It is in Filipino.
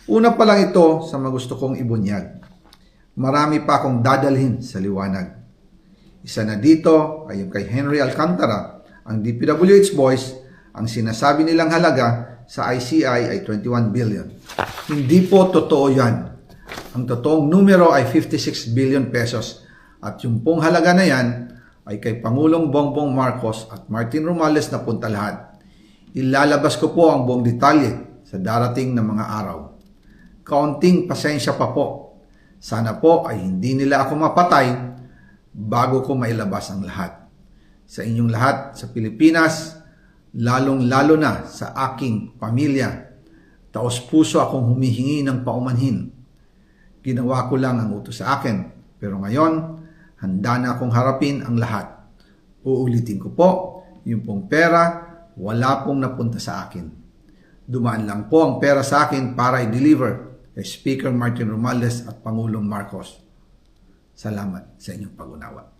Una pa lang ito sa mga gusto kong ibunyag. Marami pa akong dadalhin sa liwanag. Isa na dito ay yung kay Henry Alcantara, ang DPWH boys. Ang sinasabi nilang halaga sa ICI ay 21 billion. Hindi po totoo yan. Ang totoong numero ay 56 billion pesos. At yung pong halaga na yan ay kay Pangulong Bongbong Marcos at Martin Romales na punta lahat. Ilalabas ko po ang buong detalye sa darating na mga araw. Kaunting pasensya pa po. Sana po ay hindi nila ako mapatay bago ko mailabas ang lahat. Sa inyong lahat sa Pilipinas, lalong-lalo na sa aking pamilya, taos-puso akong humihingi ng paumanhin. Ginawa ko lang ang utos sa akin, pero ngayon, handa na akong harapin ang lahat. Uulitin ko po, yung pong pera, wala pong napunta sa akin. Dumaan lang po ang pera sa akin para i-deliver kay Speaker Martin Romales at Pangulong Marcos. Salamat sa inyong pag-unawa.